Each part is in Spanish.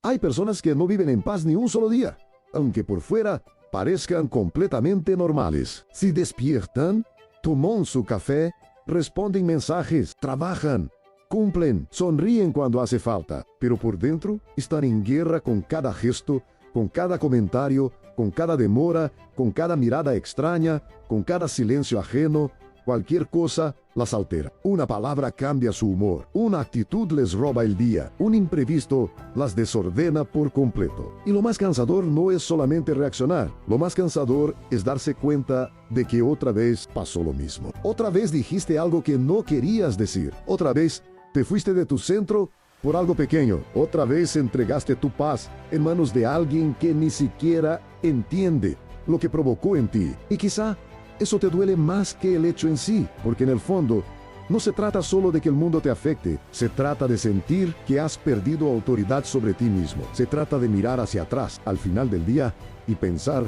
Hay personas que no viven en paz ni un solo día, aunque por fuera parezcan completamente normales. Si despiertan, toman su café, responden mensajes, trabajan, cumplen, sonríen cuando hace falta, pero por dentro están en guerra con cada gesto, con cada comentario, con cada demora, con cada mirada extraña, con cada silencio ajeno. Cualquier cosa las altera. Una palabra cambia su humor. Una actitud les roba el día. Un imprevisto las desordena por completo. Y lo más cansador no es solamente reaccionar. Lo más cansador es darse cuenta de que otra vez pasó lo mismo. Otra vez dijiste algo que no querías decir. Otra vez te fuiste de tu centro por algo pequeño. Otra vez entregaste tu paz en manos de alguien que ni siquiera entiende lo que provocó en ti. Y quizá eso te duele más que el hecho en sí, porque en el fondo no se trata solo de que el mundo te afecte, se trata de sentir que has perdido autoridad sobre ti mismo. Se trata de mirar hacia atrás al final del día y pensar,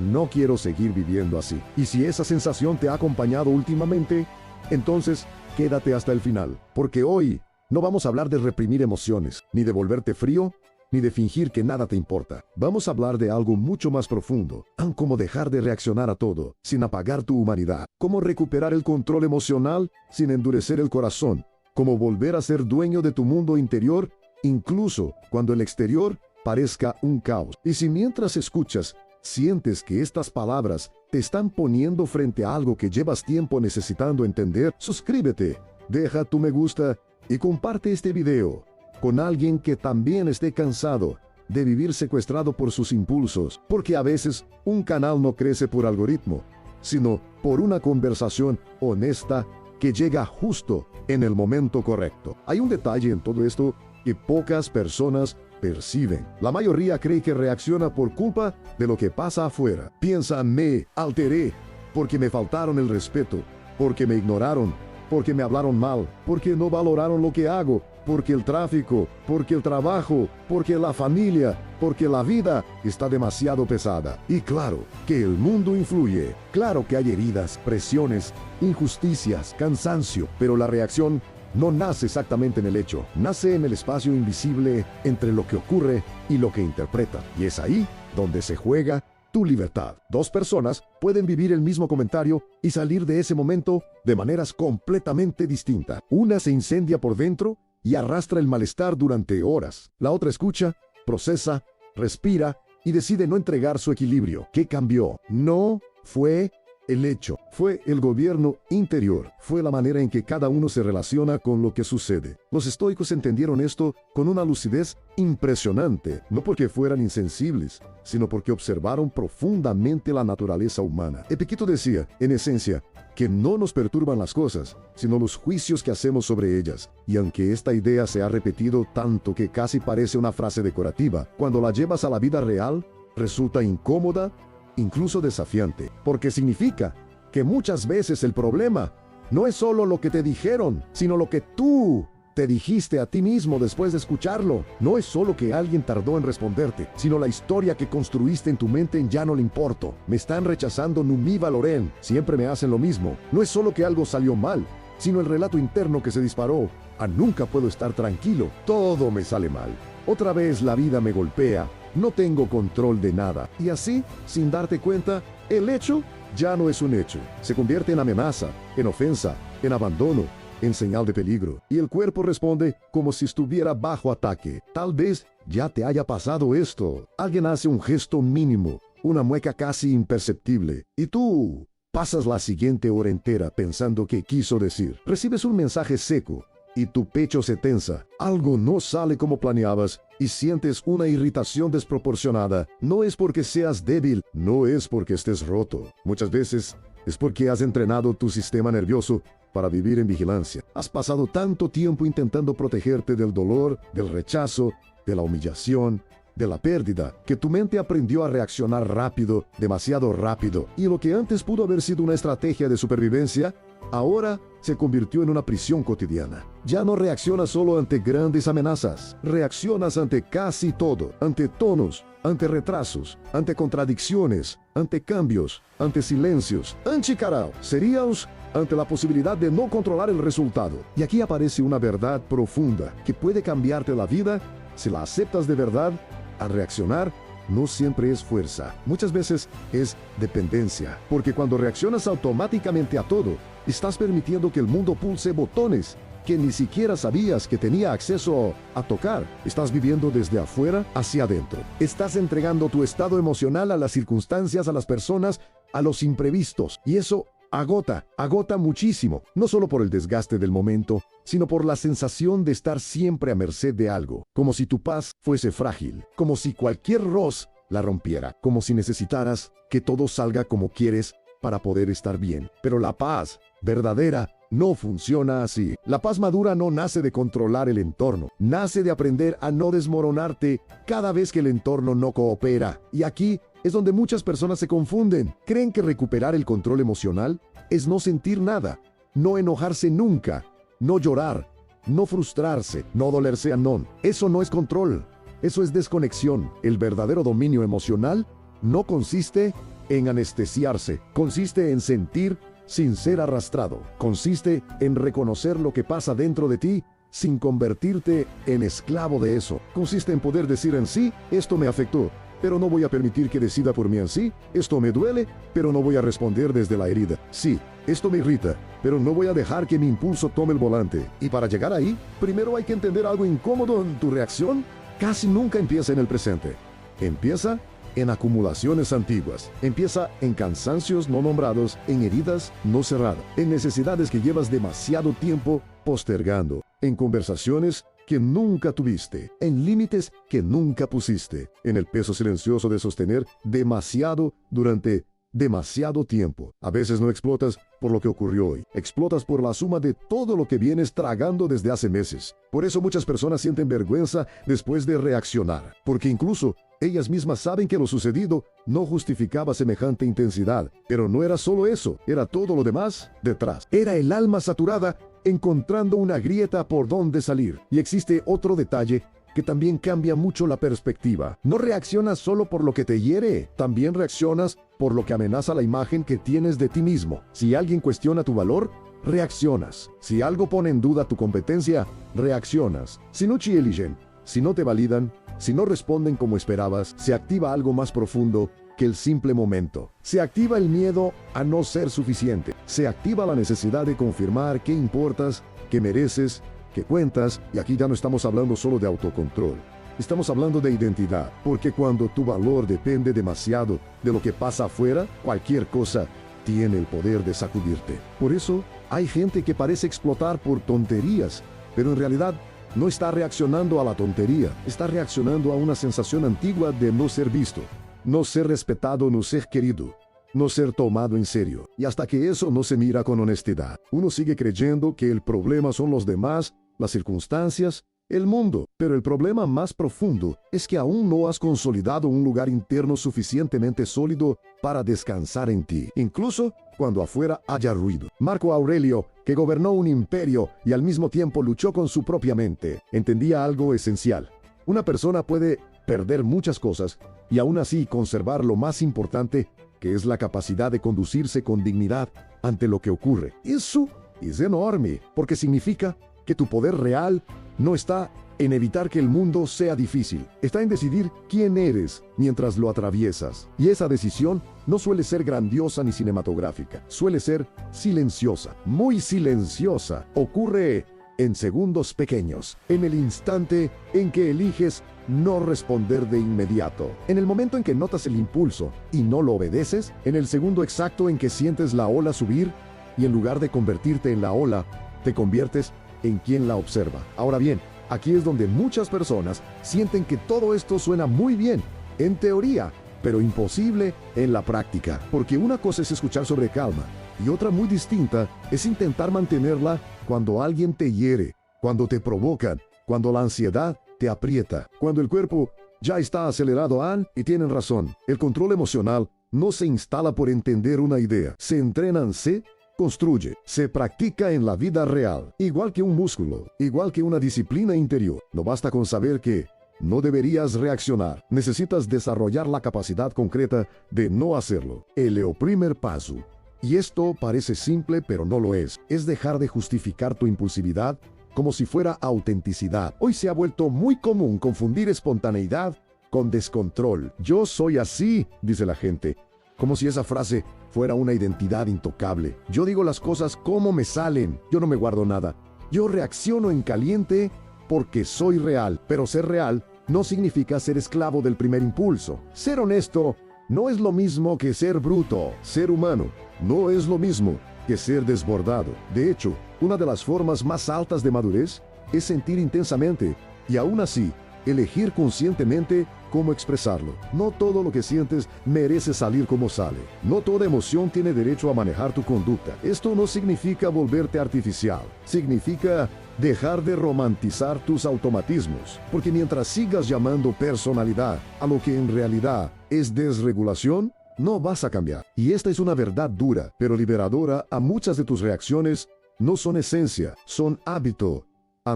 no quiero seguir viviendo así. Y si esa sensación te ha acompañado últimamente, entonces quédate hasta el final, porque hoy no vamos a hablar de reprimir emociones, ni de volverte frío, ni de fingir que nada te importa. Vamos a hablar de algo mucho más profundo, como dejar de reaccionar a todo, sin apagar tu humanidad. Cómo recuperar el control emocional sin endurecer el corazón. Cómo volver a ser dueño de tu mundo interior, incluso cuando el exterior parezca un caos. Y si mientras escuchas, sientes que estas palabras te están poniendo frente a algo que llevas tiempo necesitando entender, suscríbete, deja tu me gusta y comparte este video con alguien que también esté cansado de vivir secuestrado por sus impulsos, porque a veces un canal no crece por algoritmo, sino por una conversación honesta que llega justo en el momento correcto. Hay un detalle en todo esto que pocas personas perciben. La mayoría cree que reacciona por culpa de lo que pasa afuera. Piensa, me alteré porque me faltaron el respeto, porque me ignoraron, porque me hablaron mal, porque no valoraron lo que hago, porque el tráfico, porque el trabajo, porque la familia, porque la vida está demasiado pesada. Y claro que el mundo influye. Claro que hay heridas, presiones, injusticias, cansancio, pero la reacción no nace exactamente en el hecho. Nace en el espacio invisible entre lo que ocurre y lo que interpreta. Y es ahí donde se juega tu libertad. Dos personas pueden vivir el mismo comentario y salir de ese momento de maneras completamente distintas. Una se incendia por dentro y arrastra el malestar durante horas. La otra escucha, procesa, respira y decide no entregar su equilibrio. ¿Qué cambió? No fue el hecho, fue el gobierno interior, fue la manera en que cada uno se relaciona con lo que sucede. Los estoicos entendieron esto con una lucidez impresionante, no porque fueran insensibles, sino porque observaron profundamente la naturaleza humana. Epicteto decía, en esencia, que no nos perturban las cosas, sino los juicios que hacemos sobre ellas. Y aunque esta idea se ha repetido tanto que casi parece una frase decorativa, cuando la llevas a la vida real, resulta incómoda, incluso desafiante, porque significa que muchas veces el problema no es solo lo que te dijeron, sino lo que tú te dijiste a ti mismo después de escucharlo. No es solo que alguien tardó en responderte, sino la historia que construiste en tu mente en ya no le importo. Me están rechazando, no mi valoren, siempre me hacen lo mismo. No es solo que algo salió mal, sino el relato interno que se disparó. Nunca puedo estar tranquilo, todo me sale mal. Otra vez la vida me golpea, no tengo control de nada. Y así, sin darte cuenta, el hecho ya no es un hecho. Se convierte en amenaza, en ofensa, en abandono, en señal de peligro. Y el cuerpo responde como si estuviera bajo ataque. Tal vez ya te haya pasado esto. Alguien hace un gesto mínimo, una mueca casi imperceptible, y tú pasas la siguiente hora entera pensando qué quiso decir. Recibes un mensaje seco y tu pecho se tensa. Algo no sale como planeabas y sientes una irritación desproporcionada. No es porque seas débil, no es porque estés roto. Muchas veces es porque has entrenado tu sistema nervioso para vivir en vigilancia. Has pasado tanto tiempo intentando protegerte del dolor, del rechazo, de la humillación, de la pérdida, que tu mente aprendió a reaccionar rápido, demasiado rápido. Y lo que antes pudo haber sido una estrategia de supervivencia, ahora se convirtió en una prisión cotidiana. Ya no reaccionas solo ante grandes amenazas, reaccionas ante casi todo, ante tonos, ante retrasos, ante contradicciones, ante cambios, ante silencios, ante serías ante la posibilidad de no controlar el resultado. Y aquí aparece una verdad profunda que puede cambiarte la vida Si la aceptas de verdad, al reaccionar, no siempre es fuerza. Muchas veces es dependencia. Porque cuando reaccionas automáticamente a todo, estás permitiendo que el mundo pulse botones que ni siquiera sabías que tenía acceso a tocar. Estás viviendo desde afuera hacia adentro. Estás entregando tu estado emocional a las circunstancias, a las personas, a los imprevistos. Y eso agota muchísimo. No solo por el desgaste del momento, sino por la sensación de estar siempre a merced de algo. Como si tu paz fuese frágil. Como si cualquier roz la rompiera. Como si necesitaras que todo salga como quieres para poder estar bien. Pero la paz verdadera no funciona así. La paz madura no nace de controlar el entorno. Nace de aprender a no desmoronarte cada vez que el entorno no coopera. Y aquí es donde muchas personas se confunden. Creen que recuperar el control emocional es no sentir nada, no enojarse nunca, no llorar, no frustrarse, no dolerse a non. Eso no es control. Eso es desconexión. El verdadero dominio emocional no consiste en anestesiarse. Consiste en sentir sin ser arrastrado. Consiste en reconocer lo que pasa dentro de ti sin convertirte en esclavo de eso. Consiste en poder decir en sí, esto me afectó, pero no voy a permitir que decida por mí en sí. Esto me duele, pero no voy a responder desde la herida. Sí, esto me irrita, pero no voy a dejar que mi impulso tome el volante. Y para llegar ahí, primero hay que entender algo incómodo en tu reacción. Casi nunca empieza en el presente. Empieza en acumulaciones antiguas. Empieza en cansancios no nombrados, en heridas no cerradas, en necesidades que llevas demasiado tiempo postergando, en conversaciones que nunca tuviste, en límites que nunca pusiste, en el peso silencioso de sostener demasiado durante demasiado tiempo. A veces no explotas por lo que ocurrió hoy, explotas por la suma de todo lo que vienes tragando desde hace meses. Por eso muchas personas sienten vergüenza después de reaccionar, porque incluso ellas mismas saben que lo sucedido no justificaba semejante intensidad. Pero no era solo eso, era todo lo demás detrás. Era el alma saturada encontrando una grieta por donde salir. Y existe otro detalle que también cambia mucho la perspectiva. No reaccionas solo por lo que te hiere, también reaccionas por lo que amenaza la imagen que tienes de ti mismo. Si alguien cuestiona tu valor, reaccionas. Si algo pone en duda tu competencia, reaccionas. Si no te eligen, si no te validan, si no responden como esperabas, se activa algo más profundo que el simple momento. Se activa el miedo a no ser suficiente. Se activa la necesidad de confirmar que importas, que mereces, que cuentas. Y aquí ya no estamos hablando solo de autocontrol. Estamos hablando de identidad. Porque cuando tu valor depende demasiado de lo que pasa afuera, cualquier cosa tiene el poder de sacudirte. Por eso, hay gente que parece explotar por tonterías, pero en realidad no está reaccionando a la tontería, está reaccionando a una sensación antigua de no ser visto, no ser respetado, no ser querido, no ser tomado en serio. Y hasta que eso no se mira con honestidad, uno sigue creyendo que el problema son los demás, las circunstancias, el mundo. Pero el problema más profundo es que aún no has consolidado un lugar interno suficientemente sólido para descansar en ti, incluso cuando afuera haya ruido. Marco Aurelio, que gobernó un imperio y al mismo tiempo luchó con su propia mente, entendía algo esencial. Una persona puede perder muchas cosas y aún así conservar lo más importante, que es la capacidad de conducirse con dignidad ante lo que ocurre. Eso es enorme, porque significa que tu poder real no está en evitar que el mundo sea difícil, está en decidir quién eres mientras lo atraviesas. Y esa decisión no suele ser grandiosa ni cinematográfica, suele ser silenciosa, muy silenciosa. Ocurre en segundos pequeños, en el instante en que eliges no responder de inmediato, en el momento en que notas el impulso y no lo obedeces, en el segundo exacto en que sientes la ola subir y en lugar de convertirte en la ola, te conviertes en quien la observa. Ahora bien, aquí es donde muchas personas sienten que todo esto suena muy bien, en teoría, pero imposible en la práctica. Porque una cosa es escuchar sobre calma, y otra muy distinta es intentar mantenerla cuando alguien te hiere, cuando te provocan, cuando la ansiedad te aprieta, cuando el cuerpo ya está acelerado. Y tienen razón, el control emocional no se instala por entender una idea, se entrena, se construye, se practica en la vida real, igual que un músculo, igual que una disciplina interior. No basta con saber que no deberías reaccionar, necesitas desarrollar la capacidad concreta de no hacerlo. El primer paso, y esto parece simple pero no lo es dejar de justificar tu impulsividad como si fuera autenticidad. Hoy se ha vuelto muy común confundir espontaneidad con descontrol. Yo soy así, dice la gente, como si esa frase fuera una identidad intocable. Yo digo las cosas como me salen, yo no me guardo nada. Yo reacciono en caliente porque soy real, pero ser real no significa ser esclavo del primer impulso. Ser honesto no es lo mismo que ser bruto. Ser humano no es lo mismo que ser desbordado. De hecho, una de las formas más altas de madurez es sentir intensamente y aún así elegir conscientemente cómo expresarlo. No todo lo que sientes merece salir como sale. No toda emoción tiene derecho a manejar tu conducta. Esto no significa volverte artificial. Significa dejar de romantizar tus automatismos. Porque mientras sigas llamando personalidad a lo que en realidad es desregulación, no vas a cambiar. Y esta es una verdad dura, pero liberadora. A muchas de tus reacciones no son esencia, son hábito,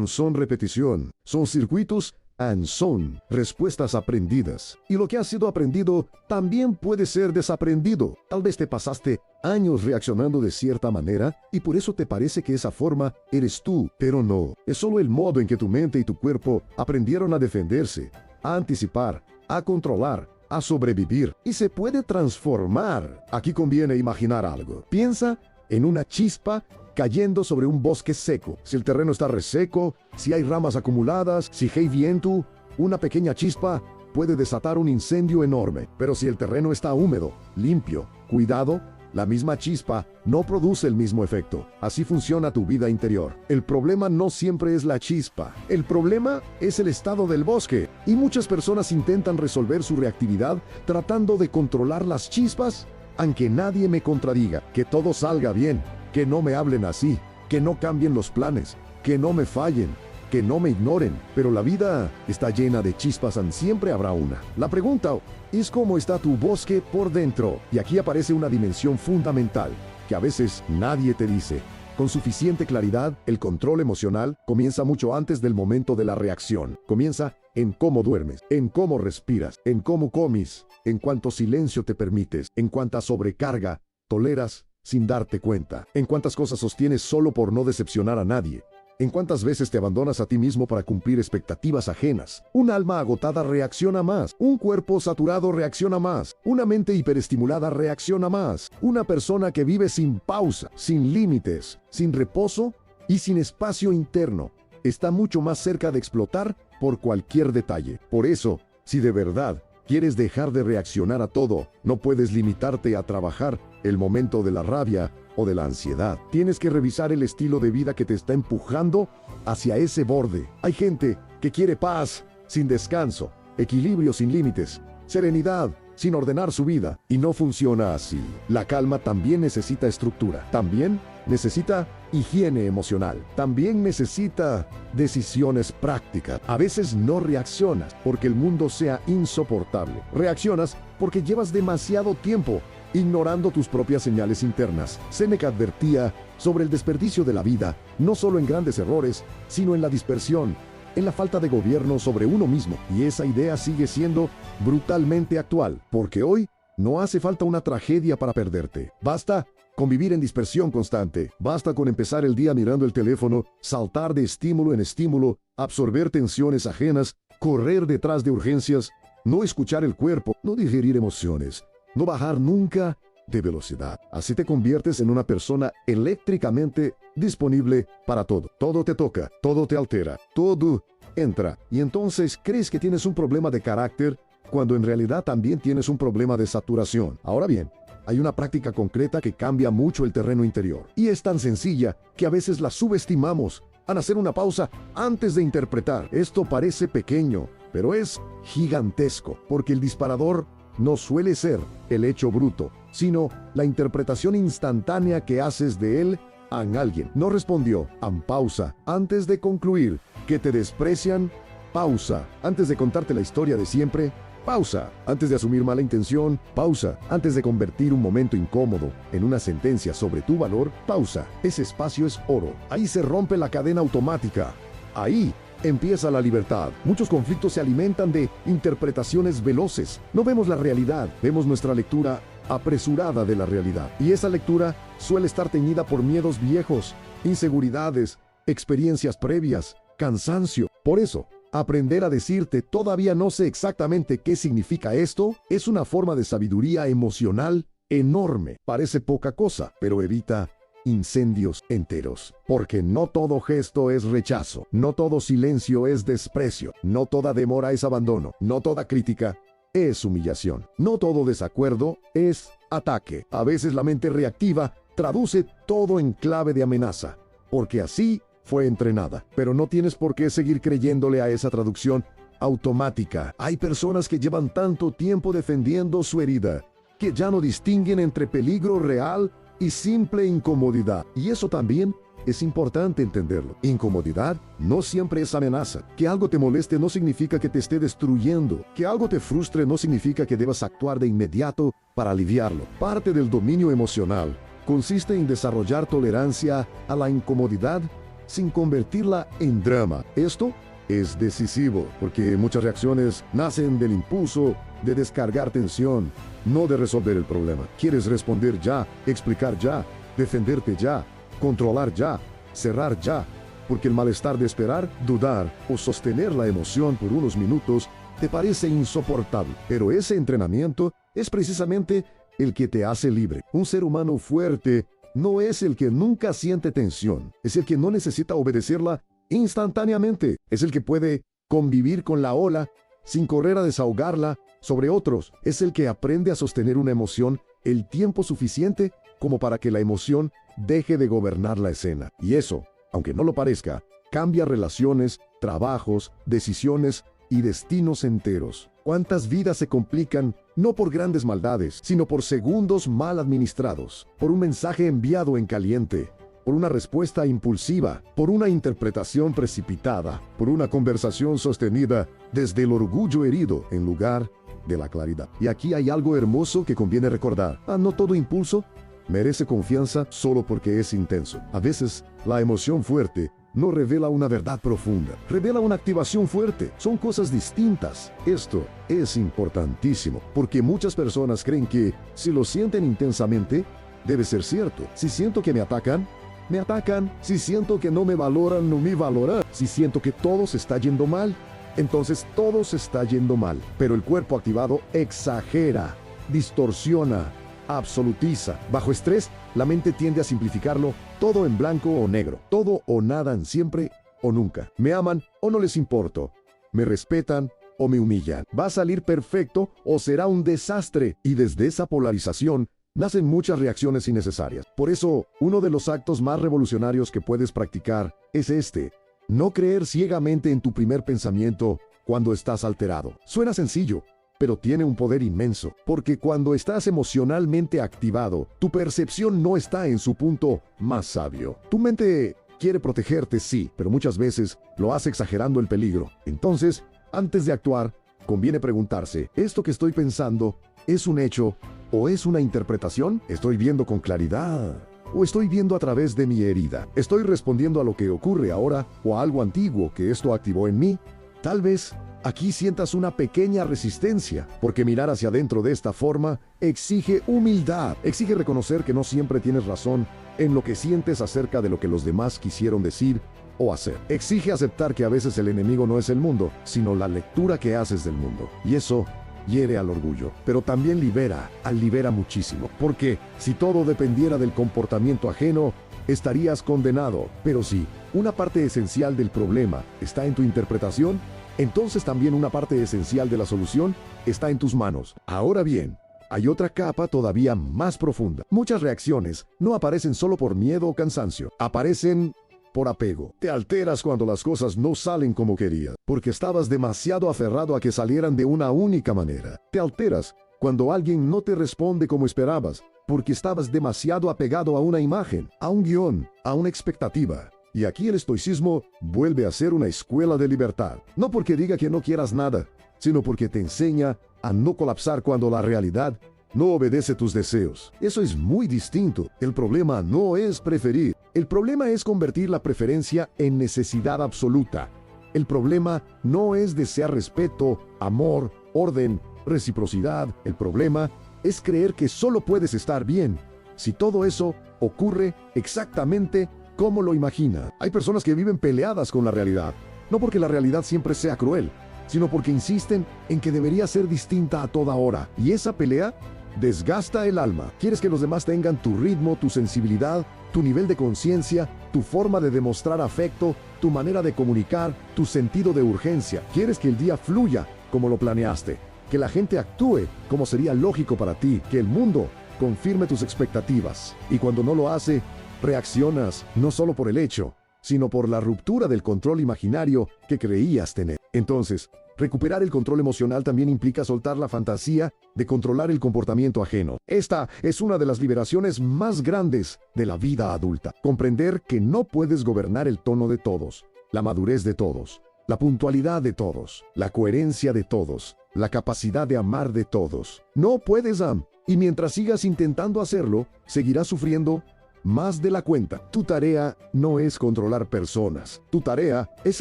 son repetición, son circuitos, son respuestas aprendidas. Y lo que ha sido aprendido también puede ser desaprendido. Tal vez te pasaste años reaccionando de cierta manera y por eso te parece que esa forma eres tú, pero no. Es solo el modo en que tu mente y tu cuerpo aprendieron a defenderse, a anticipar, a controlar, a sobrevivir. Y se puede transformar. Aquí conviene imaginar algo. Piensa en una chispa cayendo sobre un bosque seco. Si el terreno está reseco, si hay ramas acumuladas, si hay viento, una pequeña chispa puede desatar un incendio enorme. Pero si el terreno está húmedo, limpio, cuidado, la misma chispa no produce el mismo efecto. Así funciona tu vida interior. El problema no siempre es la chispa. El problema es el estado del bosque. Y muchas personas intentan resolver su reactividad tratando de controlar las chispas, aunque nadie me contradiga. Que todo salga bien, que no me hablen así, que no cambien los planes, que no me fallen, que no me ignoren. Pero la vida está llena de chispas, siempre habrá una. La pregunta es cómo está tu bosque por dentro. Y aquí aparece una dimensión fundamental que a veces nadie te dice. Con suficiente claridad, el control emocional comienza mucho antes del momento de la reacción. Comienza en cómo duermes, en cómo respiras, en cómo comes, en cuánto silencio te permites, en cuánta sobrecarga toleras sin darte cuenta, en cuántas cosas sostienes solo por no decepcionar a nadie, en cuántas veces te abandonas a ti mismo para cumplir expectativas ajenas. Un alma agotada reacciona más, un cuerpo saturado reacciona más, una mente hiperestimulada reacciona más, una persona que vive sin pausa, sin límites, sin reposo y sin espacio interno, está mucho más cerca de explotar por cualquier detalle. Por eso, si de verdad quieres dejar de reaccionar a todo, no puedes limitarte a trabajar el momento de la rabia o de la ansiedad. Tienes que revisar el estilo de vida que te está empujando hacia ese borde. Hay gente que quiere paz sin descanso, equilibrio sin límites, serenidad sin ordenar su vida, y no funciona así. La calma también necesita estructura, también necesita higiene emocional, también necesita decisiones prácticas. A veces no reaccionas porque el mundo sea insoportable. Reaccionas porque llevas demasiado tiempo ignorando tus propias señales internas. Séneca advertía sobre el desperdicio de la vida, no solo en grandes errores, sino en la dispersión, en la falta de gobierno sobre uno mismo. Y esa idea sigue siendo brutalmente actual, porque hoy no hace falta una tragedia para perderte. Basta con vivir en dispersión constante. Basta con empezar el día mirando el teléfono, saltar de estímulo en estímulo, absorber tensiones ajenas, correr detrás de urgencias, no escuchar el cuerpo, no digerir emociones, no bajar nunca de velocidad. Así te conviertes en una persona eléctricamente disponible para todo. Todo te toca, todo te altera, todo entra. Y entonces crees que tienes un problema de carácter cuando en realidad también tienes un problema de saturación. Ahora bien, hay una práctica concreta que cambia mucho el terreno interior. Y es tan sencilla que a veces la subestimamos al hacer una pausa antes de interpretar. Esto parece pequeño, pero es gigantesco, porque el disparador no suele ser el hecho bruto, sino la interpretación instantánea que haces de él a alguien. No respondió, pausa. Antes de concluir que te desprecian, pausa. Antes de contarte la historia de siempre, pausa. Antes de asumir mala intención, pausa. Antes de convertir un momento incómodo en una sentencia sobre tu valor, pausa. Ese espacio es oro. Ahí se rompe la cadena automática. Ahí empieza la libertad. Muchos conflictos se alimentan de interpretaciones veloces. No vemos la realidad, vemos nuestra lectura apresurada de la realidad. Y esa lectura suele estar teñida por miedos viejos, inseguridades, experiencias previas, cansancio. Por eso, aprender a decirte todavía no sé exactamente qué significa esto es una forma de sabiduría emocional enorme. Parece poca cosa, pero evita incendios enteros. Porque no todo gesto es rechazo, no todo silencio es desprecio, no toda demora es abandono, no toda crítica es humillación, no todo desacuerdo es ataque. A veces la mente reactiva traduce todo en clave de amenaza, porque así fue entrenada. Pero no tienes por qué seguir creyéndole a esa traducción automática. Hay personas que llevan tanto tiempo defendiendo su herida, que ya no distinguen entre peligro real y simple incomodidad. Y eso también es importante entenderlo. Incomodidad no siempre es amenaza. Que algo te moleste no significa que te esté destruyendo. Que algo te frustre no significa que debas actuar de inmediato para aliviarlo. Parte del dominio emocional consiste en desarrollar tolerancia a la incomodidad sin convertirla en drama. Esto es decisivo, porque muchas reacciones nacen del impulso de descargar tensión, no de resolver el problema. Quieres responder ya, explicar ya, defenderte ya, controlar ya, cerrar ya, porque el malestar de esperar, dudar o sostener la emoción por unos minutos te parece insoportable. Pero ese entrenamiento es precisamente el que te hace libre. Un ser humano fuerte no es el que nunca siente tensión, es el que no necesita obedecerla instantáneamente, es el que puede convivir con la ola sin correr a desahogarla sobre otros, es el que aprende a sostener una emoción el tiempo suficiente como para que la emoción deje de gobernar la escena. Y eso, aunque no lo parezca, cambia relaciones, trabajos, decisiones y destinos enteros. ¿Cuántas vidas se complican no por grandes maldades, sino por segundos mal administrados, por un mensaje enviado en caliente, por una respuesta impulsiva, por una interpretación precipitada, por una conversación sostenida desde el orgullo herido en lugar de la claridad? Y aquí hay algo hermoso que conviene recordar. No todo impulso merece confianza solo porque es intenso. A veces, la emoción fuerte no revela una verdad profunda, revela una activación fuerte. Son cosas distintas. Esto es importantísimo, porque muchas personas creen que si lo sienten intensamente, debe ser cierto. Si siento que me atacan, me atacan. Si siento que no me valoran, no me valoran. Si siento que todo se está yendo mal, entonces todo se está yendo mal. Pero el cuerpo activado exagera, distorsiona, absolutiza. Bajo estrés, la mente tiende a simplificarlo todo en blanco o negro. Todo o nada, en siempre o nunca. Me aman o no les importo. Me respetan o me humillan. Va a salir perfecto o será un desastre. Y desde esa polarización nacen muchas reacciones innecesarias. Por eso, uno de los actos más revolucionarios que puedes practicar es este: no creer ciegamente en tu primer pensamiento cuando estás alterado. Suena sencillo, pero tiene un poder inmenso, porque cuando estás emocionalmente activado, tu percepción no está en su punto más sabio. Tu mente quiere protegerte, sí, pero muchas veces lo hace exagerando el peligro. Entonces, antes de actuar, conviene preguntarse: ¿esto que estoy pensando es un hecho o es una interpretación? ¿Estoy viendo con claridad o estoy viendo a través de mi herida? ¿Estoy respondiendo a lo que ocurre ahora o a algo antiguo que esto activó en mí? Tal vez aquí sientas una pequeña resistencia, porque mirar hacia adentro de esta forma exige humildad, exige reconocer que no siempre tienes razón en lo que sientes acerca de lo que los demás quisieron decir o hacer. Exige aceptar que a veces el enemigo no es el mundo, sino la lectura que haces del mundo. Y eso hiere al orgullo, pero también libera muchísimo, porque si todo dependiera del comportamiento ajeno, estarías condenado. Pero si una parte esencial del problema está en tu interpretación, entonces también una parte esencial de la solución está en tus manos. Ahora bien, hay otra capa todavía más profunda. Muchas reacciones no aparecen solo por miedo o cansancio, aparecen por apego. Te alteras cuando las cosas no salen como querías, porque estabas demasiado aferrado a que salieran de una única manera. Te alteras cuando alguien no te responde como esperabas, porque estabas demasiado apegado a una imagen, a un guión, a una expectativa. Y aquí el estoicismo vuelve a ser una escuela de libertad. No porque diga que no quieras nada, sino porque te enseña a no colapsar cuando la realidad no obedece tus deseos. Eso es muy distinto. El problema no es preferir. El problema es convertir la preferencia en necesidad absoluta. El problema no es desear respeto, amor, orden, reciprocidad. El problema es creer que solo puedes estar bien si todo eso ocurre exactamente como lo imagina. Hay personas que viven peleadas con la realidad, no porque la realidad siempre sea cruel, sino porque insisten en que debería ser distinta a toda hora. Y esa pelea desgasta el alma. Quieres que los demás tengan tu ritmo, tu sensibilidad, tu nivel de conciencia, tu forma de demostrar afecto, tu manera de comunicar, tu sentido de urgencia. Quieres que el día fluya como lo planeaste, que la gente actúe como sería lógico para ti, que el mundo confirme tus expectativas. Y cuando no lo hace, reaccionas no solo por el hecho, sino por la ruptura del control imaginario que creías tener. Entonces, recuperar el control emocional también implica soltar la fantasía de controlar el comportamiento ajeno. Esta es una de las liberaciones más grandes de la vida adulta. Comprender que no puedes gobernar el tono de todos, la madurez de todos, la puntualidad de todos, la coherencia de todos, la capacidad de amar de todos. No puedes, y mientras sigas intentando hacerlo, seguirás sufriendo más de la cuenta. Tu tarea no es controlar personas. Tu tarea es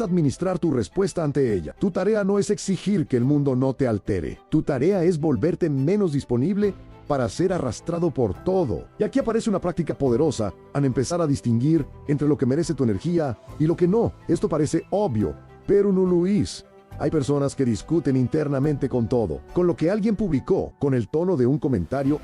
administrar tu respuesta ante ella. Tu tarea no es exigir que el mundo no te altere. Tu tarea es volverte menos disponible para ser arrastrado por todo. Y aquí aparece una práctica poderosa al empezar a distinguir entre lo que merece tu energía y lo que no. Esto parece obvio, pero no lo es. Hay personas que discuten internamente con todo, con lo que alguien publicó, con el tono de un comentario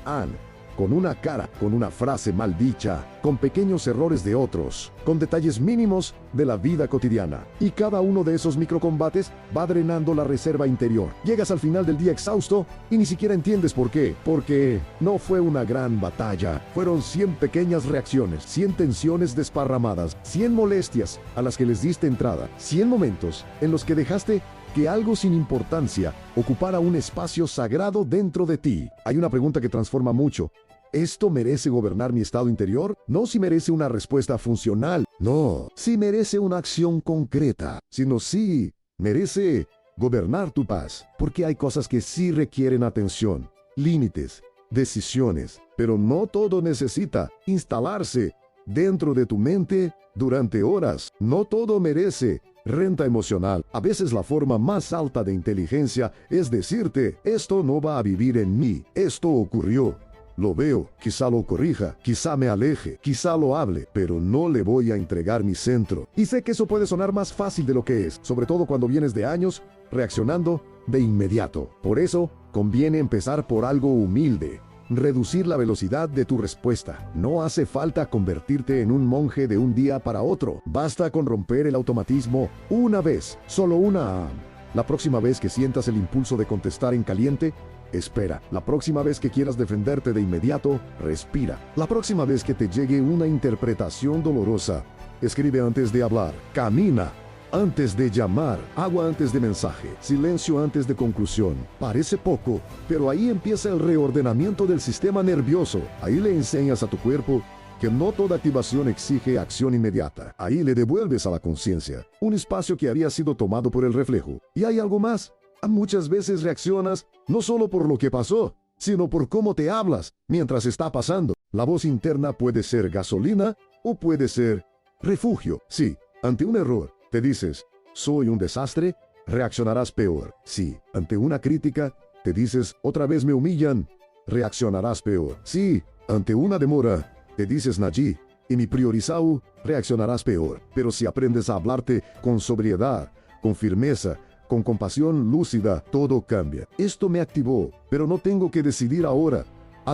con una cara, con una frase mal dicha, con pequeños errores de otros, con detalles mínimos de la vida cotidiana. Y cada uno de esos microcombates va drenando la reserva interior. Llegas al final del día exhausto y ni siquiera entiendes por qué. Porque no fue una gran batalla. Fueron 100 pequeñas reacciones, 100 tensiones desparramadas, 100 molestias a las que les diste entrada, 100 momentos en los que dejaste que algo sin importancia ocupara un espacio sagrado dentro de ti. Hay una pregunta que transforma mucho. ¿Esto merece gobernar mi estado interior? No si merece una respuesta funcional, no, si merece una acción concreta, sino si merece gobernar tu paz. Porque hay cosas que sí requieren atención, límites, decisiones, pero no todo necesita instalarse dentro de tu mente durante horas. No todo merece renta emocional. A veces la forma más alta de inteligencia es decirte, esto no va a vivir en mí, esto ocurrió. Lo veo, quizá lo corrija, quizá me aleje, quizá lo hable, pero no le voy a entregar mi centro. Y sé que eso puede sonar más fácil de lo que es, sobre todo cuando vienes de años reaccionando de inmediato. Por eso, conviene empezar por algo humilde. Reducir la velocidad de tu respuesta. No hace falta convertirte en un monje de un día para otro. Basta con romper el automatismo una vez, solo una. La próxima vez que sientas el impulso de contestar en caliente, espera. La próxima vez que quieras defenderte de inmediato, respira. La próxima vez que te llegue una interpretación dolorosa, escribe antes de hablar. Camina antes de llamar. Agua antes de mensaje. Silencio antes de conclusión. Parece poco, pero ahí empieza el reordenamiento del sistema nervioso. Ahí le enseñas a tu cuerpo que no toda activación exige acción inmediata. Ahí le devuelves a la conciencia un espacio que había sido tomado por el reflejo. Y hay algo más. Muchas veces reaccionas no solo por lo que pasó, sino por cómo te hablas mientras está pasando. La voz interna puede ser gasolina o puede ser refugio. Sí, ante un error te dices, soy un desastre, reaccionarás peor. Sí, ante una crítica te dices, otra vez me humillan, reaccionarás peor. Sí, ante una demora te dices, Naji, y mi priorizau, reaccionarás peor. Pero si aprendes a hablarte con sobriedad, con firmeza, con compasión lúcida, todo cambia. Esto me activó, pero no tengo que decidir ahora.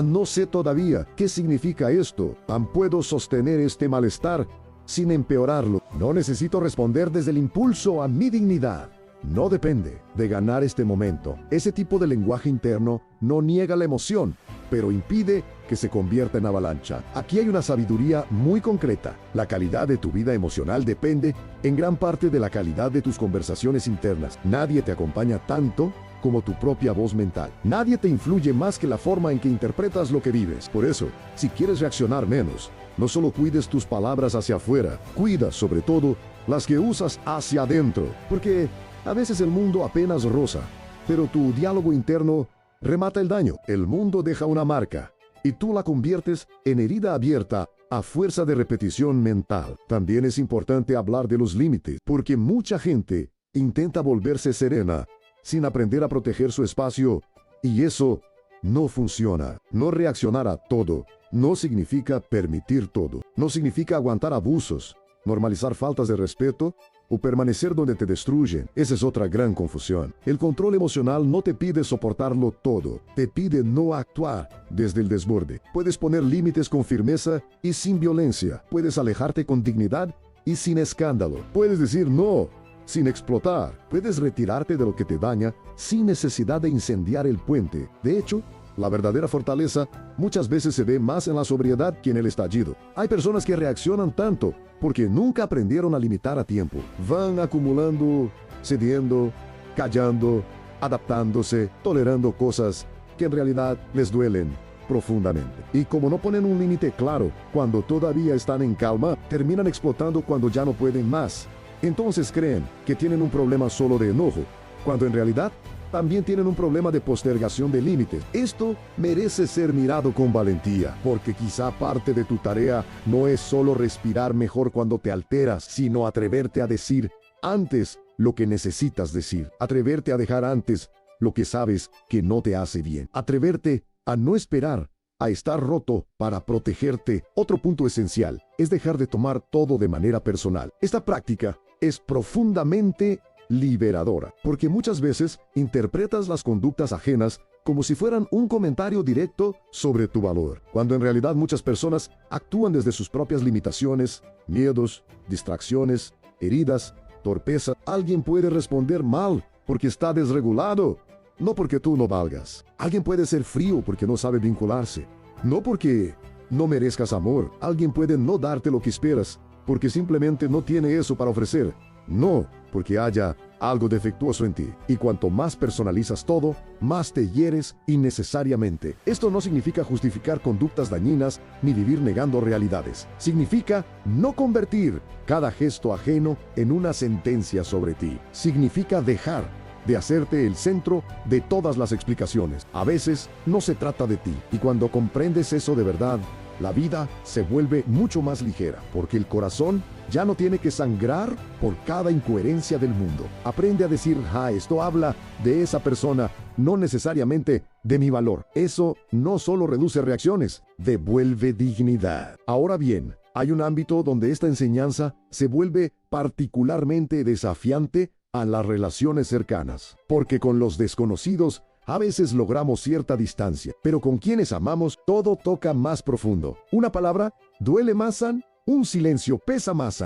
No sé todavía qué significa esto. Puedo sostener este malestar sin empeorarlo. No necesito responder desde el impulso a mi dignidad. No depende de ganar este momento. Ese tipo de lenguaje interno no niega la emoción, pero impide que se convierta en avalancha. Aquí hay una sabiduría muy concreta. La calidad de tu vida emocional depende en gran parte de la calidad de tus conversaciones internas. Nadie te acompaña tanto como tu propia voz mental. Nadie te influye más que la forma en que interpretas lo que vives. Por eso, si quieres reaccionar menos, no solo cuides tus palabras hacia afuera, cuida sobre todo las que usas hacia adentro. Porque a veces el mundo apenas roza, pero tu diálogo interno remata el daño. El mundo deja una marca y tú la conviertes en herida abierta a fuerza de repetición mental. También es importante hablar de los límites, porque mucha gente intenta volverse serena sin aprender a proteger su espacio, y eso no funciona. No reaccionar a todo no significa permitir todo. no significa aguantar abusos, normalizar faltas de respeto o permanecer donde te destruyen. Esa es otra gran confusión. El control emocional no te pide soportarlo todo, te pide no actuar desde el desborde. Puedes poner límites con firmeza y sin violencia. Puedes alejarte con dignidad y sin escándalo. Puedes decir no sin explotar. Puedes retirarte de lo que te daña sin necesidad de incendiar el puente. De hecho, la verdadera fortaleza muchas veces se ve más en la sobriedad que en el estallido. Hay personas que reaccionan tanto porque nunca aprendieron a limitar a tiempo. Van acumulando, cediendo, callando, adaptándose, tolerando cosas que en realidad les duelen profundamente. Y como no ponen un límite claro cuando todavía están en calma, terminan explotando cuando ya no pueden más. Entonces creen que tienen un problema solo de enojo, cuando en realidad también tienen un problema de postergación de límites. Esto merece ser mirado con valentía, porque quizá parte de tu tarea no es solo respirar mejor cuando te alteras, sino atreverte a decir antes lo que necesitas decir, atreverte a dejar antes lo que sabes que no te hace bien, atreverte a no esperar a estar roto para protegerte. Otro punto esencial es dejar de tomar todo de manera personal. Esta práctica es profundamente liberadora, porque muchas veces interpretas las conductas ajenas como si fueran un comentario directo sobre tu valor, cuando en realidad muchas personas actúan desde sus propias limitaciones, miedos, distracciones, heridas, torpeza. Alguien puede responder mal porque está desregulado, no porque tú no valgas. Alguien puede ser frío porque no sabe vincularse, no porque no merezcas amor. Alguien puede no darte lo que esperas porque simplemente no tiene eso para ofrecer. No, porque haya algo defectuoso en ti. Y cuanto más personalizas todo, más te hieres innecesariamente. Esto no significa justificar conductas dañinas ni vivir negando realidades. Significa no convertir cada gesto ajeno en una sentencia sobre ti. Significa dejar de hacerte el centro de todas las explicaciones. A veces no se trata de ti. Y cuando comprendes eso de verdad, la vida se vuelve mucho más ligera, porque el corazón ya no tiene que sangrar por cada incoherencia del mundo. Aprende a decir, esto habla de esa persona, no necesariamente de mi valor. Eso no solo reduce reacciones, devuelve dignidad. Ahora bien, hay un ámbito donde esta enseñanza se vuelve particularmente desafiante a las relaciones cercanas, porque con los desconocidos a veces logramos cierta distancia, pero con quienes amamos todo toca más profundo. Una palabra duele más, un silencio pesa más,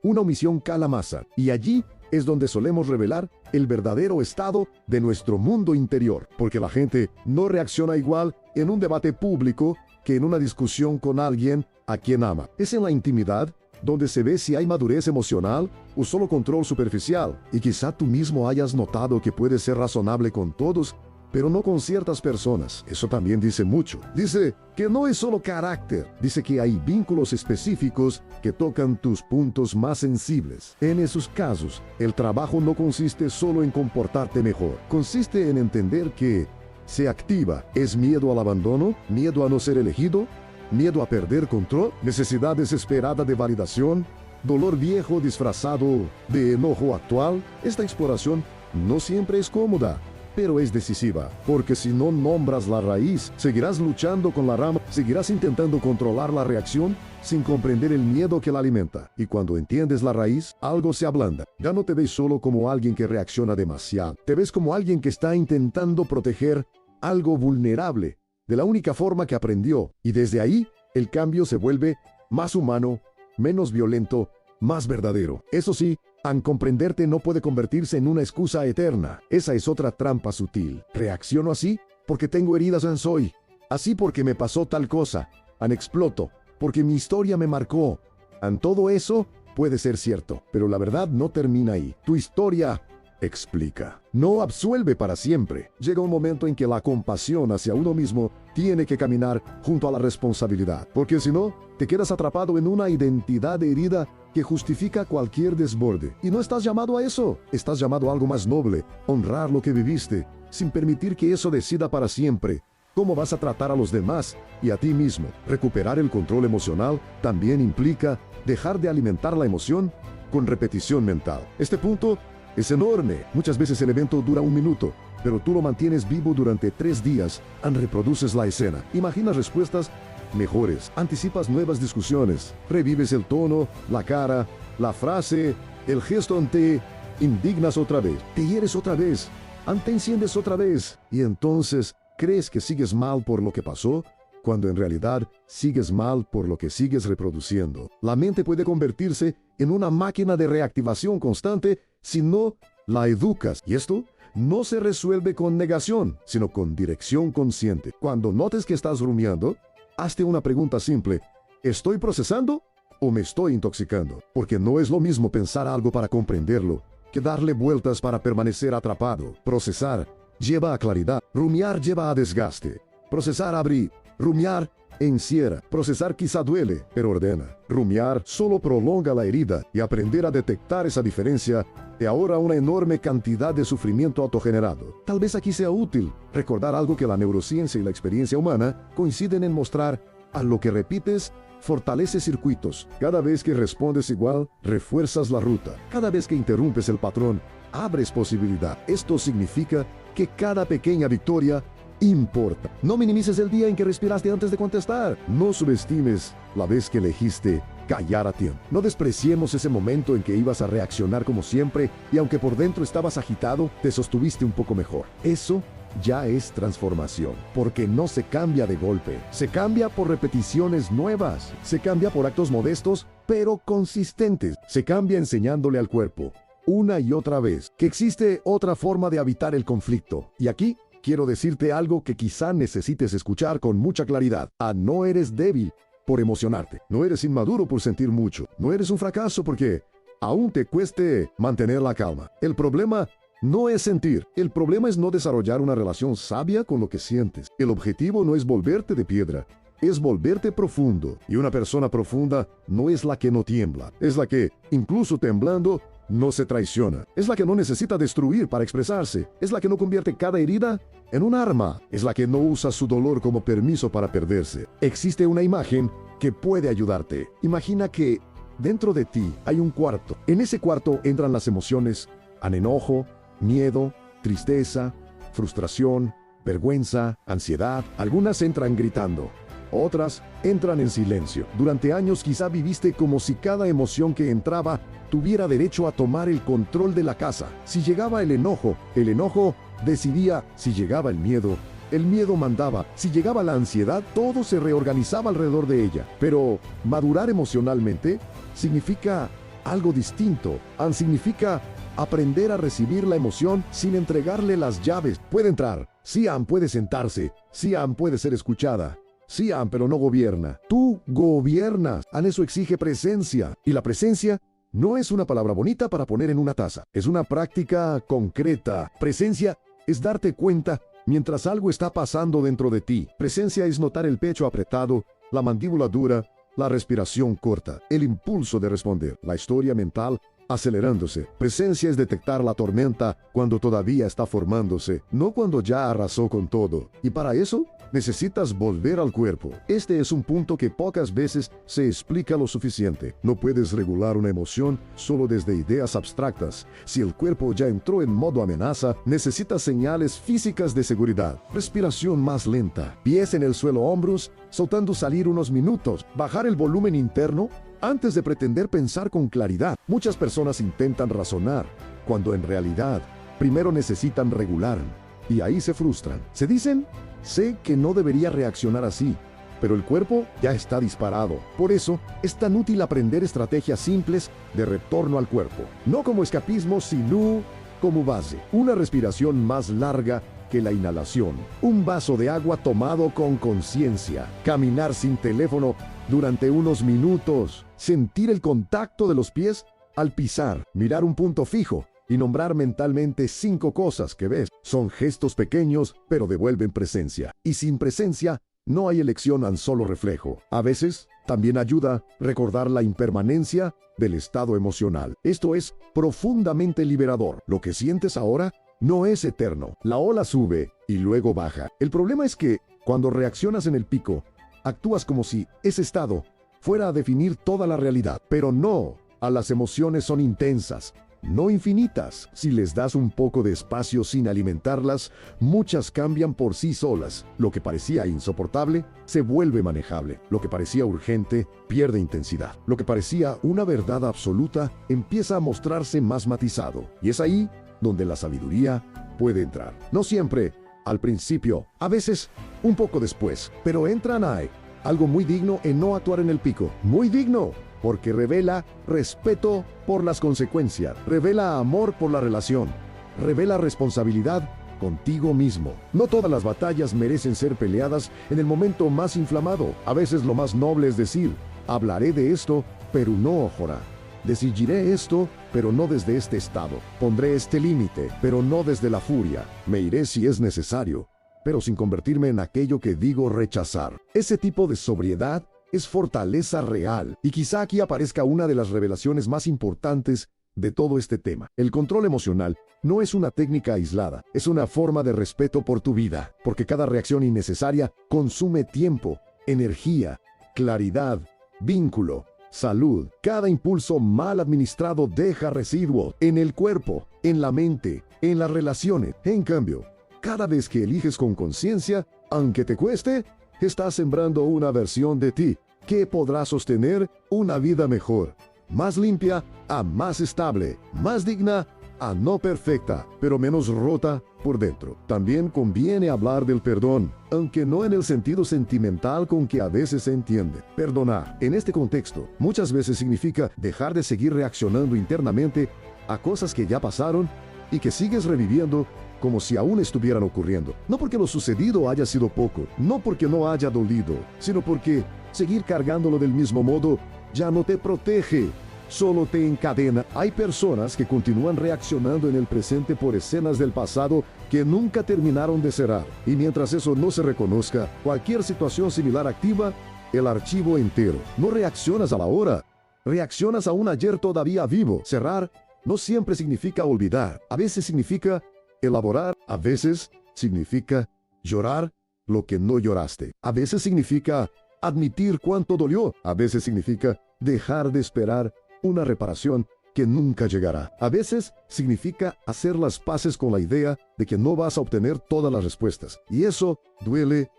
una omisión cala más, y allí es donde solemos revelar el verdadero estado de nuestro mundo interior, porque la gente no reacciona igual en un debate público que en una discusión con alguien a quien ama. Es en la intimidad donde se ve si hay madurez emocional o solo control superficial, y quizá tú mismo hayas notado que puedes ser razonable con todos, pero no con ciertas personas. Eso también dice mucho. Dice que no es solo carácter, dice que hay vínculos específicos que tocan tus puntos más sensibles. En esos casos, el trabajo no consiste solo en comportarte mejor, consiste en entender que se activa. ¿Es miedo al abandono? ¿Miedo a no ser elegido? ¿Miedo a perder control? ¿Necesidad desesperada de validación? ¿Dolor viejo disfrazado de enojo actual? Esta exploración no siempre es cómoda, pero es decisiva, porque si no nombras la raíz, seguirás luchando con la rama, seguirás intentando controlar la reacción sin comprender el miedo que la alimenta. Y cuando entiendes la raíz, algo se ablanda. Ya no te ves solo como alguien que reacciona demasiado, te ves como alguien que está intentando proteger algo vulnerable de la única forma que aprendió, y desde ahí el cambio se vuelve más humano, menos violento, más verdadero. Eso sí, comprenderte no puede convertirse en una excusa eterna. Esa es otra trampa sutil. Reacciono así porque tengo heridas en soy, así porque me pasó tal cosa, exploto, porque mi historia me marcó. Todo eso puede ser cierto, pero la verdad no termina ahí. Tu historia explica, no absuelve para siempre. Llega un momento en que la compasión hacia uno mismo tiene que caminar junto a la responsabilidad, porque si no, te quedas atrapado en una identidad herida que justifica cualquier desborde. Y no estás llamado a eso, estás llamado a algo más noble, honrar lo que viviste, sin permitir que eso decida para siempre cómo vas a tratar a los demás y a ti mismo. Recuperar el control emocional también implica dejar de alimentar la emoción con repetición mental. Este punto es enorme. Muchas veces el evento dura 1 minuto, pero tú lo mantienes vivo durante 3 días. Reproduces la escena. Imaginas respuestas mejores. Anticipas nuevas discusiones. Revives el tono, la cara, la frase, el gesto ante... Indignas otra vez. Te hieres otra vez. Te enciendes otra vez. Y entonces, ¿crees que sigues mal por lo que pasó? Cuando en realidad sigues mal por lo que sigues reproduciendo. La mente puede convertirse en una máquina de reactivación constante si no la educas. Y esto no se resuelve con negación, sino con dirección consciente. Cuando notes que estás rumiando, hazte una pregunta simple. ¿Estoy procesando o me estoy intoxicando? Porque no es lo mismo pensar algo para comprenderlo que darle vueltas para permanecer atrapado. Procesar lleva a claridad. Rumiar lleva a desgaste. Procesar abre. Rumiar encierra. Procesar quizá duele, pero ordena. Rumiar solo prolonga la herida y aprender a detectar esa diferencia te ahorra una enorme cantidad de sufrimiento autogenerado. Tal vez aquí sea útil recordar algo que la neurociencia y la experiencia humana coinciden en mostrar. A lo que repites, fortalece circuitos. Cada vez que respondes igual, refuerzas la ruta. Cada vez que interrumpes el patrón, abres posibilidad. Esto significa que cada pequeña victoria importa. No minimices el día en que respiraste antes de contestar. No subestimes la vez que elegiste callar a tiempo. No despreciemos ese momento en que ibas a reaccionar como siempre y aunque por dentro estabas agitado, te sostuviste un poco mejor. Eso ya es transformación, porque no se cambia de golpe, se cambia por repeticiones nuevas, se cambia por actos modestos, pero consistentes, se cambia enseñándole al cuerpo, una y otra vez, que existe otra forma de habitar el conflicto. Y aquí quiero decirte algo que quizá necesites escuchar con mucha claridad. No eres débil por emocionarte, no eres inmaduro por sentir mucho, no eres un fracaso porque aún te cueste mantener la calma. El problema no es sentir. El problema es no desarrollar una relación sabia con lo que sientes. El objetivo no es volverte de piedra, es volverte profundo. Y una persona profunda no es la que no tiembla, es la que, incluso temblando, no se traiciona. Es la que no necesita destruir para expresarse. Es la que no convierte cada herida en un arma. Es la que no usa su dolor como permiso para perderse. Existe una imagen que puede ayudarte. Imagina que dentro de ti hay un cuarto. En ese cuarto entran las emociones, enojo, miedo, tristeza, frustración, vergüenza, ansiedad. Algunas entran gritando, otras entran en silencio. Durante años quizá viviste como si cada emoción que entraba tuviera derecho a tomar el control de la casa. Si llegaba el enojo decidía. Si llegaba el miedo mandaba. Si llegaba la ansiedad, todo se reorganizaba alrededor de ella. Pero madurar emocionalmente significa algo distinto. Significa aprender a recibir la emoción sin entregarle las llaves. Puede entrar, sí, puede sentarse, sí, puede ser escuchada. Sí, pero no gobierna. Tú gobiernas. Eso exige presencia. Y la presencia no es una palabra bonita para poner en una taza. Es una práctica concreta. Presencia es darte cuenta mientras algo está pasando dentro de ti. Presencia es notar el pecho apretado, la mandíbula dura, la respiración corta, el impulso de responder, la historia mental acelerándose. Presencia es detectar la tormenta cuando todavía está formándose, no cuando ya arrasó con todo. Y para eso necesitas volver al cuerpo. Este es un punto que pocas veces se explica lo suficiente. No puedes regular una emoción solo desde ideas abstractas. Si el cuerpo ya entró en modo amenaza, necesitas señales físicas de seguridad. Respiración más lenta, pies en el suelo, hombros, soltando salir unos minutos, bajar el volumen interno antes de pretender pensar con claridad. Muchas personas intentan razonar, cuando en realidad primero necesitan regular, y ahí se frustran. Se dicen, sé que no debería reaccionar así, pero el cuerpo ya está disparado. Por eso es tan útil aprender estrategias simples de retorno al cuerpo. No como escapismo, sino como base. Una respiración más larga que la inhalación. Un vaso de agua tomado con conciencia. Caminar sin teléfono durante unos minutos. Sentir el contacto de los pies al pisar. Mirar un punto fijo y nombrar mentalmente 5 cosas que ves. Son gestos pequeños, pero devuelven presencia. Y sin presencia, no hay elección, solo reflejo. A veces, también ayuda recordar la impermanencia del estado emocional. Esto es profundamente liberador. Lo que sientes ahora no es eterno. La ola sube y luego baja. El problema es que, cuando reaccionas en el pico, actúas como si ese estado fuera a definir toda la realidad. Pero no, las emociones son intensas, no infinitas. Si les das un poco de espacio sin alimentarlas, muchas cambian por sí solas. Lo que parecía insoportable se vuelve manejable. Lo que parecía urgente pierde intensidad. Lo que parecía una verdad absoluta empieza a mostrarse más matizado. Y es ahí donde la sabiduría puede entrar. No siempre al principio, a veces un poco después, pero entran ahí. Algo muy digno en no actuar en el pico. Muy digno, porque revela respeto por las consecuencias, revela amor por la relación, revela responsabilidad contigo mismo. No todas las batallas merecen ser peleadas en el momento más inflamado. A veces lo más noble es decir, hablaré de esto, pero no Jorah. Decidiré esto, pero no desde este estado. Pondré este límite, pero no desde la furia. Me iré si es necesario, pero sin convertirme en aquello que digo rechazar. Ese tipo de sobriedad es fortaleza real. Y quizá aquí aparezca una de las revelaciones más importantes de todo este tema. El control emocional no es una técnica aislada, es una forma de respeto por tu vida, porque cada reacción innecesaria consume tiempo, energía, claridad, vínculo, salud. Cada impulso mal administrado deja residuos en el cuerpo, en la mente, en las relaciones. En cambio, cada vez que eliges con conciencia, aunque te cueste, estás sembrando una versión de ti que podrá sostener una vida mejor, más limpia a más estable, más digna a no perfecta, pero menos rota por dentro. También conviene hablar del perdón, aunque no en el sentido sentimental con que a veces se entiende. Perdonar, en este contexto, muchas veces significa dejar de seguir reaccionando internamente a cosas que ya pasaron y que sigues reviviendo como si aún estuvieran ocurriendo. No porque lo sucedido haya sido poco, no porque no haya dolido, sino porque seguir cargándolo del mismo modo ya no te protege, solo te encadena. Hay personas que continúan reaccionando en el presente por escenas del pasado que nunca terminaron de cerrar. Y mientras eso no se reconozca, cualquier situación similar activa el archivo entero. No reaccionas a la hora, reaccionas a un ayer todavía vivo. Cerrar no siempre significa olvidar. A veces significa elaborar, a veces significa llorar lo que no lloraste. A veces significa admitir cuánto dolió. A veces significa dejar de esperar una reparación que nunca llegará. A veces significa hacer las paces con la idea de que no vas a obtener todas las respuestas. Y eso duele,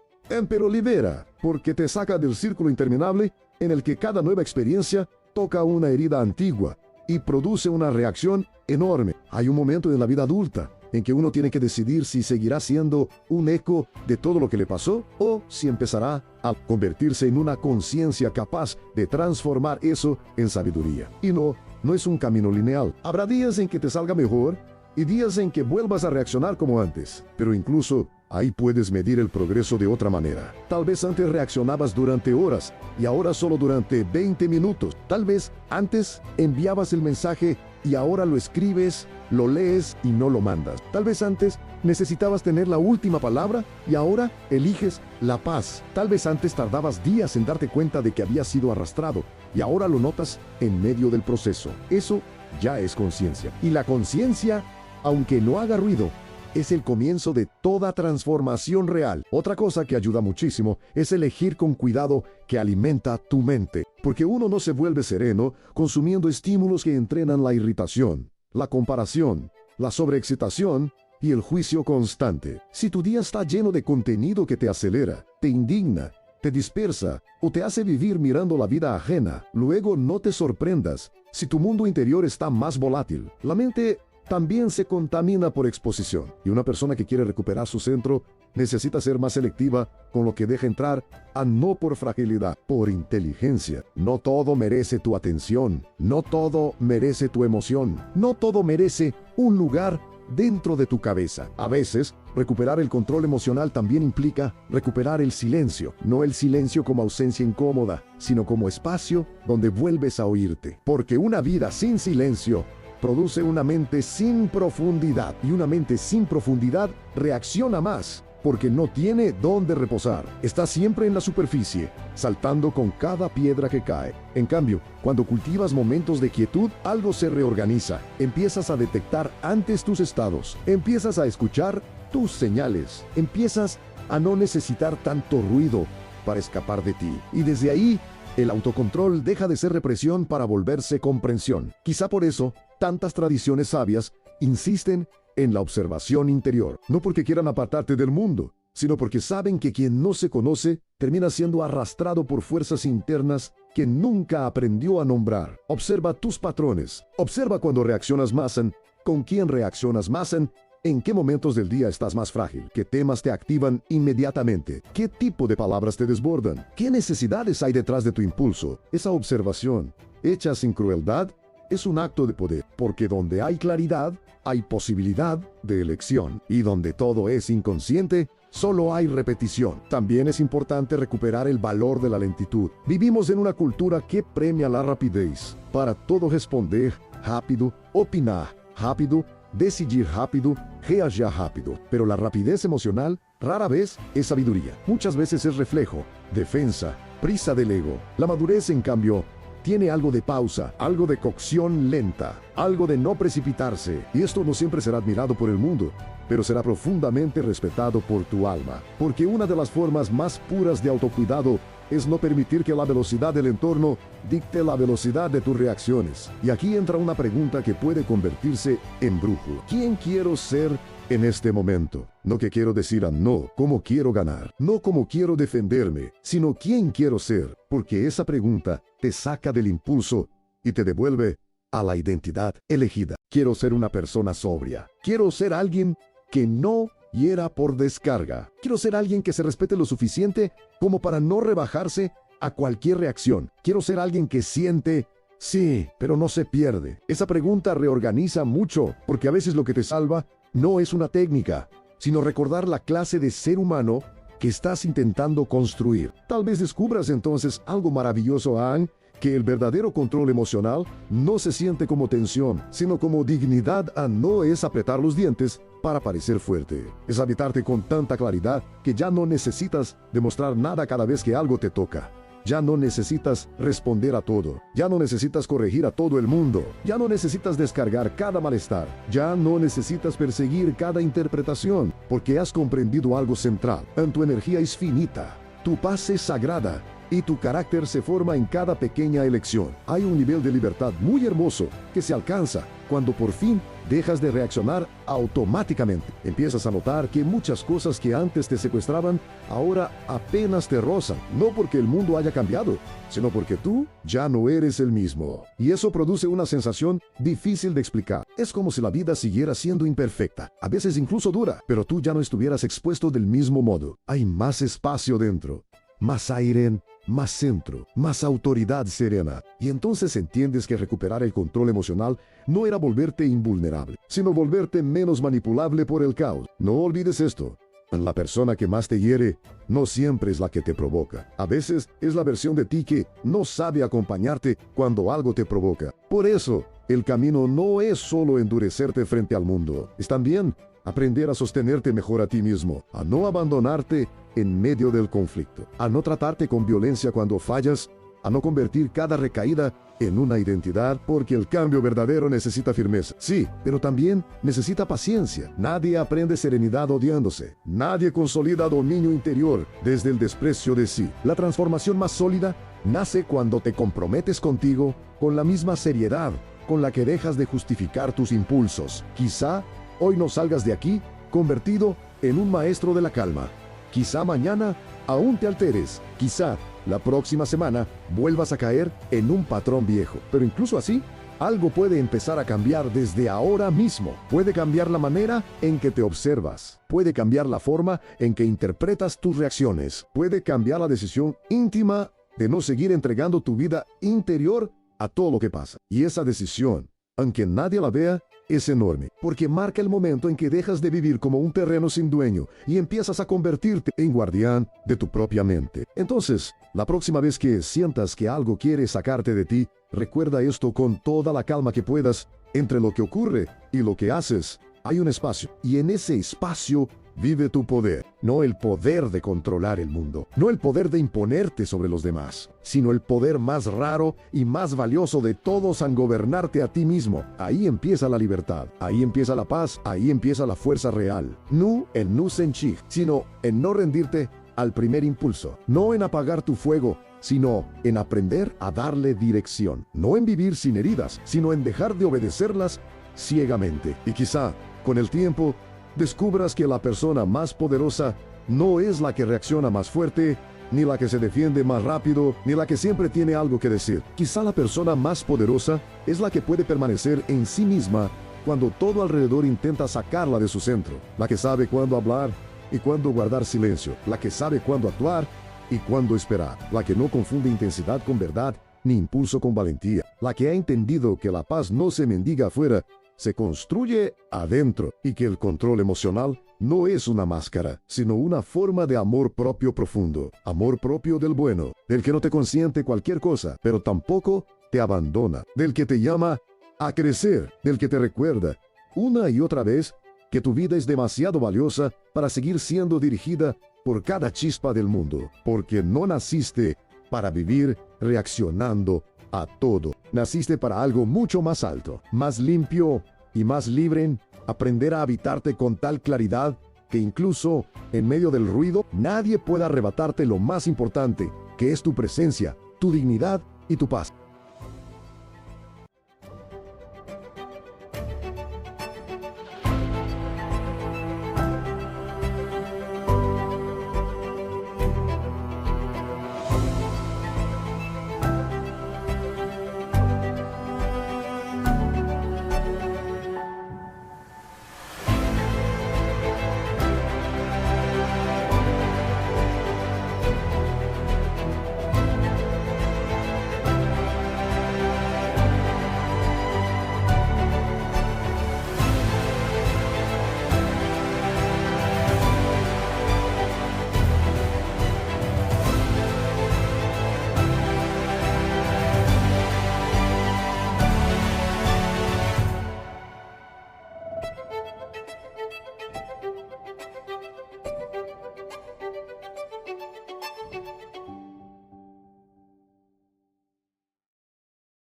pero libera, porque te saca del círculo interminable en el que cada nueva experiencia toca una herida antigua y produce una reacción enorme. Hay un momento en la vida adulta en que uno tiene que decidir si seguirá siendo un eco de todo lo que le pasó o si empezará a convertirse en una conciencia capaz de transformar eso en sabiduría. Y no es un camino lineal. Habrá días en que te salga mejor y días en que vuelvas a reaccionar como antes, pero incluso ahí puedes medir el progreso de otra manera. Tal vez antes reaccionabas durante horas y ahora solo durante 20 minutos. Tal vez antes enviabas el mensaje y ahora lo escribes, lo lees y no lo mandas. Tal vez antes necesitabas tener la última palabra y ahora eliges la paz. Tal vez antes tardabas días en darte cuenta de que habías sido arrastrado y ahora lo notas en medio del proceso. Eso ya es conciencia. Y la conciencia, aunque no haga ruido, es el comienzo de toda transformación real. Otra cosa que ayuda muchísimo es elegir con cuidado que alimenta tu mente, porque uno no se vuelve sereno consumiendo estímulos que entrenan la irritación, la comparación, la sobreexcitación y el juicio constante. Si tu día está lleno de contenido que te acelera, te indigna, te dispersa o te hace vivir mirando la vida ajena, luego no te sorprendas si tu mundo interior está más volátil. La mente también se contamina por exposición, y una persona que quiere recuperar su centro necesita ser más selectiva con lo que deja entrar, no por fragilidad, por inteligencia. No todo merece tu atención, no todo merece tu emoción, no todo merece un lugar dentro de tu cabeza. A veces, recuperar el control emocional también implica recuperar el silencio, no el silencio como ausencia incómoda, sino como espacio donde vuelves a oírte. Porque una vida sin silencio produce una mente sin profundidad, y una mente sin profundidad reacciona más, porque no tiene dónde reposar. Está siempre en la superficie, saltando con cada piedra que cae. En cambio, cuando cultivas momentos de quietud, algo se reorganiza. Empiezas a detectar antes tus estados, empiezas a escuchar tus señales, empiezas a no necesitar tanto ruido para escapar de ti. Y desde ahí, el autocontrol deja de ser represión para volverse comprensión. Quizá por eso, tantas tradiciones sabias insisten en la observación interior, no porque quieran apartarte del mundo, sino porque saben que quien no se conoce termina siendo arrastrado por fuerzas internas que nunca aprendió a nombrar. Observa tus patrones, observa cuando reaccionas más, con quién reaccionas más, en qué momentos del día estás más frágil, qué temas te activan inmediatamente, qué tipo de palabras te desbordan, qué necesidades hay detrás de tu impulso. Esa observación, hecha sin crueldad, es un acto de poder, porque donde hay claridad, hay posibilidad de elección, y donde todo es inconsciente, solo hay repetición. También es importante recuperar el valor de la lentitud. Vivimos en una cultura que premia la rapidez. Para todo responder rápido, opinar rápido, decidir rápido, reagir rápido. Pero la rapidez emocional rara vez es sabiduría. Muchas veces es reflejo, defensa, prisa del ego. La madurez, en cambio, tiene algo de pausa, algo de cocción lenta, algo de no precipitarse. Y esto no siempre será admirado por el mundo, pero será profundamente respetado por tu alma. Porque una de las formas más puras de autocuidado es no permitir que la velocidad del entorno dicte la velocidad de tus reacciones. Y aquí entra una pregunta que puede convertirse en brújula. ¿Quién quiero ser en este momento? No que quiero decir a no, cómo quiero ganar, no cómo quiero defenderme, sino quién quiero ser, porque esa pregunta te saca del impulso y te devuelve a la identidad elegida. Quiero ser una persona sobria. Quiero ser alguien que no hiera por descarga. Quiero ser alguien que se respete lo suficiente como para no rebajarse a cualquier reacción. Quiero ser alguien que siente, sí, pero no se pierde. Esa pregunta reorganiza mucho, porque a veces lo que te salva no es una técnica, sino recordar la clase de ser humano que estás intentando construir. Tal vez descubras entonces algo maravilloso, Anne, que el verdadero control emocional no se siente como tensión, sino como dignidad. No es apretar los dientes para parecer fuerte. Es habitarte con tanta claridad que ya no necesitas demostrar nada cada vez que algo te toca. Ya no necesitas responder a todo. Ya no necesitas corregir a todo el mundo. Ya no necesitas descargar cada malestar. Ya no necesitas perseguir cada interpretación, porque has comprendido algo central. Tu energía es finita. Tu paz es sagrada. Y tu carácter se forma en cada pequeña elección. Hay un nivel de libertad muy hermoso que se alcanza cuando por fin dejas de reaccionar automáticamente. Empiezas a notar que muchas cosas que antes te secuestraban ahora apenas te rozan. No porque el mundo haya cambiado, sino porque tú ya no eres el mismo. Y eso produce una sensación difícil de explicar. Es como si la vida siguiera siendo imperfecta, a veces incluso dura, pero tú ya no estuvieras expuesto del mismo modo. Hay más espacio dentro, más aire, más centro, más autoridad serena. Y entonces entiendes que recuperar el control emocional no era volverte invulnerable, sino volverte menos manipulable por el caos. No olvides esto. La persona que más te hiere no siempre es la que te provoca. A veces es la versión de ti que no sabe acompañarte cuando algo te provoca. Por eso, el camino no es solo endurecerte frente al mundo. Es también aprender a sostenerte mejor a ti mismo, a no abandonarte en medio del conflicto, a no tratarte con violencia cuando fallas, a no convertir cada recaída en una identidad, porque el cambio verdadero necesita firmeza. Sí, pero también necesita paciencia. Nadie aprende serenidad odiándose. Nadie consolida dominio interior desde el desprecio de sí. La transformación más sólida nace cuando te comprometes contigo con la misma seriedad con la que dejas de justificar tus impulsos. Quizá hoy no salgas de aquí convertido en un maestro de la calma. Quizá mañana aún te alteres. Quizá la próxima semana vuelvas a caer en un patrón viejo. Pero incluso así, algo puede empezar a cambiar desde ahora mismo. Puede cambiar la manera en que te observas. Puede cambiar la forma en que interpretas tus reacciones. Puede cambiar la decisión íntima de no seguir entregando tu vida interior a todo lo que pasa. Y esa decisión, aunque nadie la vea, es enorme, porque marca el momento en que dejas de vivir como un terreno sin dueño y empiezas a convertirte en guardián de tu propia mente. Entonces, la próxima vez que sientas que algo quiere sacarte de ti, recuerda esto con toda la calma que puedas. Entre lo que ocurre y lo que haces, hay un espacio, y en ese espacio vive tu poder. No el poder de controlar el mundo, no el poder de imponerte sobre los demás, sino el poder más raro y más valioso de todos en gobernarte a ti mismo. Ahí empieza la libertad, ahí empieza la paz, ahí empieza la fuerza real. No en no sentir, sino en no rendirte al primer impulso, no en apagar tu fuego sino en aprender a darle dirección. No en vivir sin heridas, sino en dejar de obedecerlas ciegamente. Y quizá, con el tiempo, descubras que la persona más poderosa no es la que reacciona más fuerte, ni la que se defiende más rápido, ni la que siempre tiene algo que decir. Quizá la persona más poderosa es la que puede permanecer en sí misma cuando todo alrededor intenta sacarla de su centro. La que sabe cuándo hablar y cuándo guardar silencio. La que sabe cuándo actuar y cuándo esperar. La que no confunde intensidad con verdad, ni impulso con valentía. La que ha entendido que la paz no se mendiga afuera, se construye adentro, y que el control emocional no es una máscara, sino una forma de amor propio profundo. Amor propio del bueno, del que no te consiente cualquier cosa, pero tampoco te abandona. Del que te llama a crecer, del que te recuerda una y otra vez que tu vida es demasiado valiosa para seguir siendo dirigida por cada chispa del mundo, porque no naciste para vivir reaccionando a todo. Naciste para algo mucho más alto, más limpio y más libre. Aprender a habitarte con tal claridad que incluso en medio del ruido nadie pueda arrebatarte lo más importante, que es tu presencia, tu dignidad y tu paz.